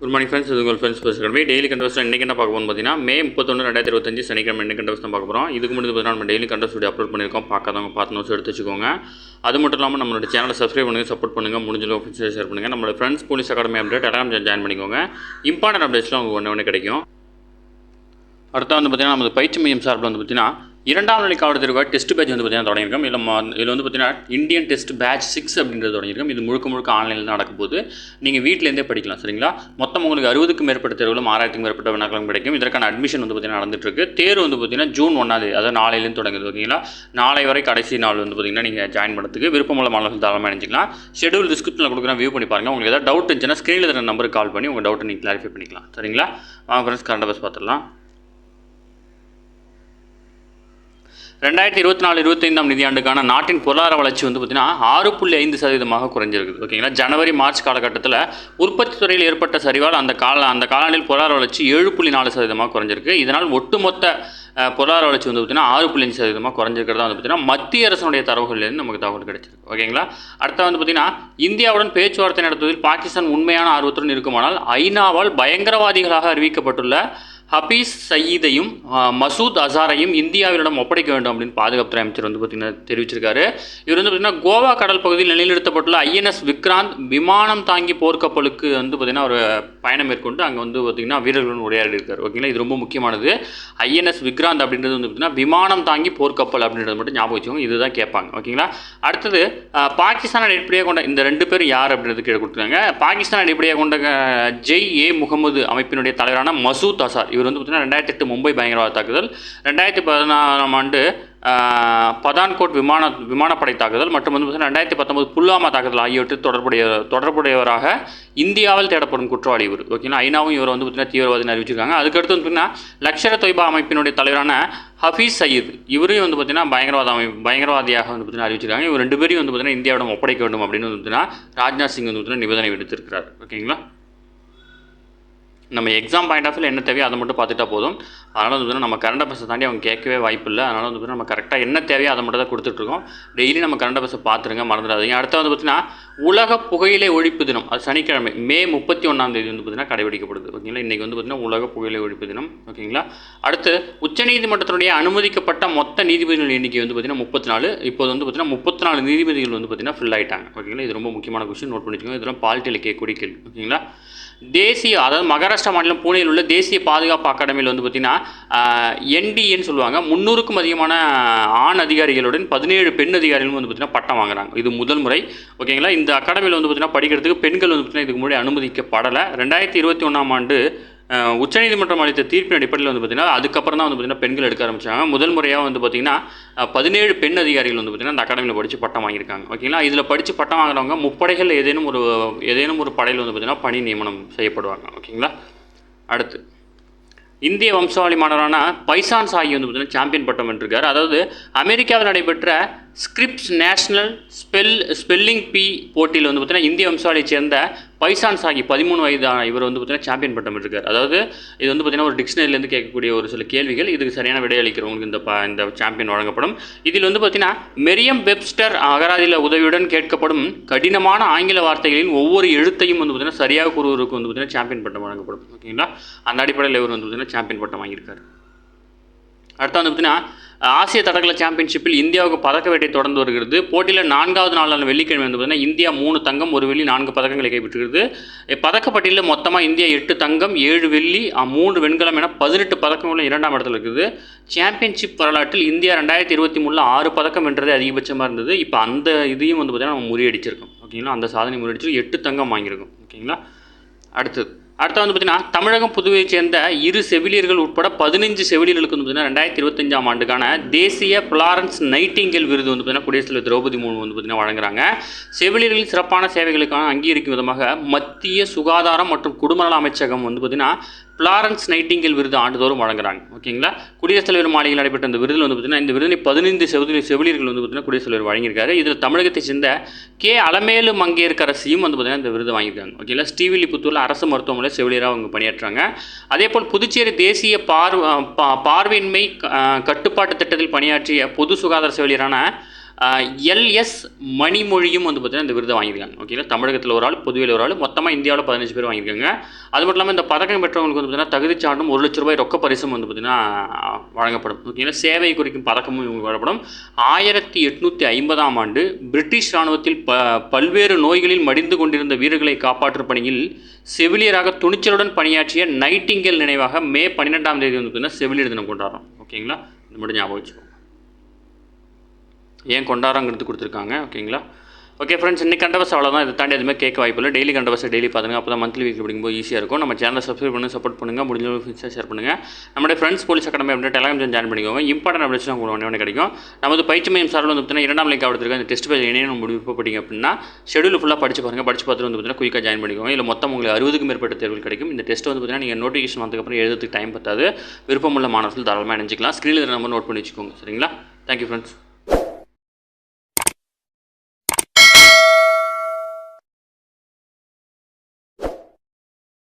Good morning friends, இது உங்கள் friends பேசுகிறேன். டெய்லி கண்டவர்ஸ் இன்றைக்கி என்ன பார்க்க போகணும் பார்த்தீங்கன்னா, மே 31 2025 சனிக்கிழமை என்ன கண்டவர்ஸ் தான் பார்க்க போகிறோம். இதுக்கு முன்னாடி பார்த்தீங்கன்னா நம்ம டெய்லி கண்டவர்ஸ் வீடியோ அப்லோட் பண்ணியிருக்கோம். பார்க்காதவங்க பார்த்து நோட்ஸ் எடுத்து வச்சுக்கோங்க. அது மட்டும் இல்லாமல் நம்மளோட சேனலை சப்ஸ்கிரைப் பண்ணுங்கள், சப்போர்ட் பண்ணுங்கள், முடிஞ்சளவு ஃப்ரெண்ட்ஸ் ஷேர் பண்ணுங்கள். நம்மளோட friends police academy update Telegram join பண்ணிக்கோங்க. இம்பார்ட்டன்ட் அப்டேட்ஸ்லாம் உங்களுக்கு ஒன்று கிடைக்கும். அடுத்து வந்து பார்த்தீங்கன்னா நம்ம பயிற்சி மையம் சார்பில் வந்து பார்த்தீங்கன்னா 2ஆம் நிலை காவல் தேர்வு டெஸ்ட் பேட்ச் வந்து பார்த்தீங்கன்னா தொடங்கியிருக்கோம். இதில் வந்து பார்த்தீங்கன்னா இந்தியன் டெஸ்ட் பேட்ச் 6 அப்படின்றது தொடங்கியிருக்கோம். இது முழுக்க ஆன்லைனில் தான் நடக்கும் போது நீங்கள் வீட்டிலேருந்தே படிக்கலாம். சரிங்களா? மொத்தம் உங்களுக்கு 60க்கும் மேற்பட்ட தேர்வுகளும் 6000க்கும் மேற்பட்ட வினாக்களும் கிடைக்கும். இதற்கான அட்மிஷன் வந்து பார்த்தீங்கன்னா நடந்துட்டுருக்கு. தேர்வு வந்து பார்த்தீங்கன்னா ஜூன் 1 அதாவது நாளையிலேருந்து தொடங்குது. ஓகேங்களா? நாளை வரை கடைசி நாள் வந்து பார்த்தீங்கன்னா நீங்கள் ஜாயின் பண்ணுறதுக்கு விருப்பமுள்ள மாணவர்கள் தாராளமாக நினைச்சிக்கலாம். ஷெடியூல் டிஸ்கிரிப்ஷனில் கொடுக்குறேன், வியூ பண்ணி பாருங்கள். உங்களுக்கு ஏதாவது டவுட் இருந்துச்சுன்னா ஸ்க்ரீனில் இருக்கிற நம்பருக்கு கால் பண்ணி உங்கள் டவுட்டை நீங்கள் கிளாரிஃபை பண்ணிக்கலாம். சரிங்களா? வாங்க ஃப்ரெண்ட்ஸ், கரண்ட் அஃபேர்ஸ் பார்த்துடலாம். 2024-25 நிதியாண்டுக்கான நாட்டின் பொருளாதார வளர்ச்சி வந்து பார்த்தீங்கன்னா 6.5% குறைஞ்சிருக்குது. ஓகேங்களா? ஜனவரி மார்ச் காலகட்டத்தில் உற்பத்தி துறையில் ஏற்பட்ட சரிவால் அந்த காலாண்டில் பொருளாதார வளர்ச்சி 7.4% குறைஞ்சிருக்கு. இதனால் ஒட்டுமொத்த பொருளாதார வளர்ச்சி வந்து பார்த்தீங்கன்னா 6.5% குறைஞ்சிருக்கிறதா வந்து பார்த்தீங்கன்னா மத்திய அரசுடைய தரவுகள்லேருந்து நமக்கு தகவல் கிடைச்சிருக்கு. ஓகேங்களா? அடுத்த வந்து பார்த்தீங்கன்னா இந்தியாவுடன் பேச்சுவார்த்தை நடத்துவதில் பாகிஸ்தான் உண்மையான ஆர்வத்துடன் இருக்குமானால் ஐநாவால் பயங்கரவாதிகளாக அறிவிக்கப்பட்டுள்ள ஹபீஸ் சயீதையும் மசூத் அசாரையும் இந்தியாவிடம் ஒப்படைக்க வேண்டும் அப்படின்னு பாதுகாப்புத்துறை அமைச்சர் வந்து பார்த்திங்கன்னா தெரிவிச்சிருக்காரு. இவர் வந்து பார்த்திங்கன்னா கோவா கடல் பகுதியில் நிலைநிறுத்தப்பட்டுள்ள ஐஎன்எஸ் விக்ராந்த் விமானம் தாங்கி போர்க்கப்பலுக்கு வந்து பார்த்திங்கன்னா ஒரு பயணம் மேற்கொண்டு அங்கே வந்து பார்த்திங்கன்னா வீரர்களுடன் உரையாடி இருக்கார். ஓகேங்களா? இது ரொம்ப முக்கியமானது. ஐஎன்எஸ் விக்ராந்த் அப்படின்றது வந்து பார்த்திங்கன்னா விமானம் தாங்கி போர்க்கப்பல் அப்படின்றது மட்டும் ஞாபகம் வச்சுக்கோங்க. இதுதான் கேட்பாங்க. ஓகேங்களா? அடுத்தது பாகிஸ்தான் அடிப்படையாக கொண்ட இந்த 2 பேர் யார் அப்படின்றது கீழே கொடுத்துருக்காங்க. பாகிஸ்தான் அடிப்படையாக கொண்ட ஜெய் முகமது அமைப்பினுடைய தலைவரான மசூத் அசார் இவர் வந்து பார்த்தீங்கன்னா 2008 மும்பை பயங்கரவாத தாக்குதல், 2014ஆம் ஆண்டு பதான்கோட் விமானப்படை தாக்குதல் மற்றும் வந்து பார்த்தீங்கன்னா 2019 புல்வாமா தாக்குதல் ஆகியவற்றில் தொடர்புடையவராக இந்தியாவில் தேடப்படும் குற்றவாளி இவர். ஓகேங்களா? ஐநாவும் இவர் வந்து பார்த்தீங்கன்னா தீவிரவாதின்னு அறிவிச்சிருக்காங்க. அதுக்கடுத்து வந்து பார்த்தீங்கன்னா லஷ்கர் தொய்பா அமைப்பினுடைய தலைவரான ஹபீஸ் சயீத் இவரையும் வந்து பார்த்தீங்கன்னா பயங்கரவாதியாக வந்து பார்த்தீங்கன்னா அறிவிச்சிருக்காங்க. இவர் 2 பேரையும் வந்து பார்த்தீங்கன்னா இந்தியாவிடம் ஒப்படைக்க வேண்டும் அப்படின்னு வந்து பார்த்தீங்கன்னா ராஜ்நாத் சிங் வந்து பார்த்தீங்கன்னா நிபந்தனை விடுத்திருக்கிறார். ஓகேங்களா? நம்ம எக்ஸாம் பாயிண்ட் ஆஃப் வியூவில் என்ன தேவையோ அதை மட்டும் பார்த்துட்டா போதும். அதனால் வந்து நம்ம கரண்ட் அஃபேர்ஸை தாண்டி அவங்க கேட்கவே வாய்ப்பு இல்லை. அதனால் வந்து நம்ம கரெக்டாக என்ன தேவையோ அதை மட்டும் தான் கொடுத்துட்ருக்கோம். டெய்லி நம்ம கரண்ட் அஃபேர்ஸை பார்த்துருங்க, மறந்துடாதீங்க. அடுத்து வந்து பார்த்தீங்கன்னா உலக புகையிலை ஒழிப்பு தினம், அது சனிக்கிழமை மே 31 வந்து பார்த்தீங்கன்னா கடைபிடிக்கப்படுது. ஓகேங்களா? இன்றைக்கி வந்து பார்த்தீங்கன்னா உலக புகையிலை ஒழிப்பு தினம். ஓகேங்களா? அடுத்து உச்சநீதிமன்றத்தினுடைய அனுமதிக்கப்பட்ட மொத்த நீதிபதிகள் எண்ணிக்கை வந்து பார்த்தீங்கன்னா 34. இப்போது வந்து பார்த்தீங்கன்னா 34 நீதிபதிகள் வந்து பார்த்தீங்கன்னா ஃபில் ஆகிட்டாங்க. ஓகேங்களா? இது ரொம்ப முக்கியமான கொஸ்டின், நோட் பண்ணிக்கோங்க. இதெல்லாம் பாலிட்டியில் கேட்கக்கூடிய கேள்வி. ஓகேங்களா? அதாவது மகாராஷ்டிரா மாநிலம் பூனேயில் உள்ள தேசிய பாதுகாப்பு அகாடமியில் வந்து பார்த்திங்கன்னா என்டிஏன்னு சொல்லுவாங்க, 300க்கும் அதிகமான ஆண் அதிகாரிகளுடன் 17 பெண் அதிகாரிகளும் வந்து பார்த்திங்கன்னா பட்டம் வாங்குறாங்க. இது முதல் முறை. ஓகேங்களா? இந்த அகாடமியில் வந்து பார்த்திங்கன்னா படிக்கிறதுக்கு பெண்கள் வந்து பார்த்திங்கன்னா இதுக்கு முன்னாடி அனுமதிக்கப்படலை. 2021ஆம் ஆண்டு உச்சநீதிமன்றம் அளித்த தீர்ப்பின் அடிப்படையில் வந்து பார்த்திங்கன்னா அதுக்கப்புறம் தான் வந்து பார்த்திங்கன்னா பெண்கள் எடுக்க ஆரம்பித்தாங்க. முதல் முறையாக வந்து பார்த்திங்கன்னா 17 பெண் அதிகாரிகள் வந்து பார்த்திங்கன்னா அந்த அகாடமியில் படித்து பட்டம் வாங்கியிருக்காங்க. ஓகேங்களா? இதில் படித்து பட்டம் வாங்குறவங்க முப்படைகள் ஏதேனும் ஒரு படையில் வந்து பார்த்திங்கன்னா பணி நியமனம் செய்யப்படுவாங்க. ஓகேங்களா? அடுத்து இந்திய வம்சாவளி மாணவரான பைசான் சாகி வந்து பார்த்திங்கன்னா சாம்பியன் பட்டம் வென்றிருக்கார். அதாவது அமெரிக்காவில் நடைபெற்ற ஸ்கிரிப்ஸ் நேஷனல் ஸ்பெல்லிங் பி போட்டியில் வந்து பார்த்திங்கன்னா இந்திய வம்சாவளியை சேர்ந்த பைசான் சாகி 13 வயதான இவர் வந்து பார்த்திங்கன்னா சாம்பியன் பட்டம் வென்றிருக்கார். அதாவது இது வந்து பார்த்திங்கன்னா ஒரு டிக்ஷனரியிலேருந்து கேட்கக்கூடிய ஒரு சில கேள்விகள், இதுக்கு சரியான விடையளிக்கிறவங்களுக்கு இந்த சாம்பியன் வழங்கப்படும். இதில் வந்து பார்த்திங்கன்னா மெரியம் வெப்ஸ்டர் அகராதியில் உதவியுடன் கேட்கப்படும் கடினமான ஆங்கில வார்த்தைகளின் ஒவ்வொரு எழுத்தையும் வந்து பார்த்திங்கன்னா சரியாக கூறுவதற்கு வந்து பார்த்திங்கன்னா சாம்பியன் பட்டம் வழங்கப்படும். ஓகேங்களா? அந்த அடிப்படையில் இவர் வந்து பார்த்திங்கன்னா சாம்பியன் பட்டம் வாங்கியிருக்கார். அடுத்து வந்து பார்த்திங்கன்னா ஆசிய தடகள சாம்பியன்ஷிப்பில் இந்தியாவுக்கு பதக்க வேட்டை தொடர்ந்து வருகிறது. போட்டியில் 4வது நாளான வெள்ளிக்கிழமை வந்து பார்த்திங்கன்னா இந்தியா 3 தங்கம் 1 வெள்ளி 4 பதக்கங்களை கைப்பற்றுகிறது. பதக்கப்பட்டியலில் மொத்தமாக இந்தியா 8 தங்கம் 7 வெள்ளி 3 வெண்கலம் என 18 பதக்கங்களும் 2ஆம் இடத்துல இருக்குது. சாம்பியன்ஷிப் வரலாற்றில் இந்தியா 2023 6 பதக்கம் வென்றதே அதிகபட்சமாக இருந்தது. இப்போ அந்த இதையும் வந்து பார்த்திங்கன்னா நம்ம முறியடிச்சிருக்கோம். ஓகேங்களா? அந்த சாதனை முறியடிச்சு 8 தங்கம் வாங்கியிருக்கோம். ஓகேங்களா? அடுத்து வந்து பார்த்திங்கன்னா தமிழகம் புதுவையை சேர்ந்த 2 செவிலியர்கள் உட்பட 15 செவிலியர்களுக்கு வந்து பார்த்திங்கன்னா 2025ஆம் ஆண்டுக்கான தேசிய ஃப்ளாரன்ஸ் நைட்டிங்கேல் விருது வந்து பார்த்திங்கன்னா குடியரசுத் தலைவர் திரௌபதி முர்மு வந்து பார்த்திங்கன்னா வழங்குறாங்க. செவிலியர்களின் சிறப்பான சேவைகளுக்கான அங்கீகரிக்கும் விதமாக மத்திய சுகாதாரம் மற்றும் குடும்ப நல அமைச்சகம் வந்து பார்த்திங்கன்னா ஃப்ளாரன்ஸ் நைட்டிங்கேல் விருது ஆண்டுதோறும் வழங்குறாங்க. ஓகேங்களா? குடியரசுத் தலைவர் மாளிகையில் நடைபெற்ற இந்த விருதில் வந்து பார்த்திங்கன்னா இந்த விருதினை 15 செவிலியர்கள் வந்து பார்த்திங்கன்னா குடியரசுத் தலைவர் வழங்கியிருக்காரு. இதில் தமிழகத்தை சேர்ந்த கே அலமேலு மங்கையர்கரசியும் வந்து பார்த்திங்கன்னா இந்த விருது வாங்கியிருக்காங்க. ஓகேங்களா? ஸ்ரீவில்லிபுத்தூரில் அரசு மருத்துவமனை செவிலியராக அவங்க பணியாற்றுறாங்க. அதேபோல் புதுச்சேரி தேசிய பார்வையின்மை கட்டுப்பாட்டு திட்டத்தில் பணியாற்றிய பொது சுகாதார செவிலியரான எல்எஸ் மணிமொழியும் வந்து பார்த்தீங்கன்னா இந்த விருதை வாங்கியிருக்காங்க. ஓகேங்களா, தமிழகத்தில் ஒரு ஆள், புதுவையில் ஒரு ஆள், மொத்தமாக இந்தியாவில் 15 பேர் வாங்கியிருக்காங்க. அது மட்டும் இல்லாமல் இந்த பதக்கம் பெற்றவங்களுக்கு வந்து பார்த்தீங்கன்னா தகுதி சான்றும் ₹1,00,000 ரொக்க பரிசும் வந்து பார்த்தீங்கன்னா வழங்கப்படும். ஓகேங்களா, சேவை குறிக்கும் பதக்கமும் இவங்களுக்கு வழங்கப்படும். 1850ஆம் ஆண்டு பிரிட்டிஷ் இராணுவத்தில் பல்வேறு நோய்களில் மடிந்து கொண்டிருந்த வீரர்களை காப்பாற்றும் பணியில் செவிலியராக துணிச்சலுடன் பணியாற்றிய நைட்டிங்கேல் நினைவாக மே 12ஆம் தேதி வந்து பார்த்தீங்கன்னா செவிலியர் தினம் கொண்டாடுறோம். ஓகேங்களா, இந்த மட்டும் ஞாபகம் வச்சுக்கோங்க. ஏன் கொண்டாடுறாங்கிறது கொடுத்துருக்காங்க. ஓகேங்களா, ஓகே ஃப்ரெண்ட்ஸ், இன்றைக்கி கண்டவஸ் அவ்வளோதான். இதை தாண்டி எதுவுமே கேட்க வாய்ப்பு இல்லை. டெய்லி கண்டவஸை டெய்லி பார்த்துங்க. அப்போ தான் மந்த்லி வீக்லி படிக்கும்போது ஈஸியாக இருக்கும். நம்ம சேனலை சப்ஸ்கிரைப் பண்ணி சப்போர்ட் பண்ணுங்கள். முடிஞ்ச ஃப்ரெண்ட்ஸாக ஷேர் பண்ணுங்கள். நம்மளுடைய ஃப்ரெண்ட்ஸ் போலீஸ் அகாடமி அப்படின்ற டெலிகிராம் ஜாயின் பண்ணிக்கோங்க. இம்பார்ட்டன் அப்டேட்ஸ் உங்களுக்கு ஒன்று கிடைக்கும். நமது பயிற்சி மையம் சார்பில் வந்து பார்த்தீங்கன்னா 2ஆம் லிங்க் கொடுத்துருக்கேன். இந்த டெஸ்ட் பேஜ் இணையம் விருப்பப்பட்டீங்க அப்படின்னா ஷெடியூல் ஃபுல்லாக படிச்சு பாருங்கள். படிச்சு பார்த்துட்டு வந்து பார்த்தீங்கன்னா குயிக்காக ஜாயின் பண்ணிக்கோங்க. இல்லை மொத்தம் உங்களுக்கு 60க்கும் மேற்பட்ட தேர்வுகள் கிடைக்கும். இந்த டெஸ்ட் வந்து பார்த்தீங்கன்னா நீங்கள் நோட்டிஃபிகேஷன் வந்ததுக்கப்புறம் எழுதுறதுக்கு டைம் பத்தாது. விருப்பமுள்ள மாணவர்கள் தாராளமாக நினைச்சிக்கலாம். ஸ்க்ரீனில் நம்பர் நோட் பண்ணி வச்சுக்கோங்க. சரிங்களா, தேங்க்யூ ஃப்ரெண்ட்ஸ்.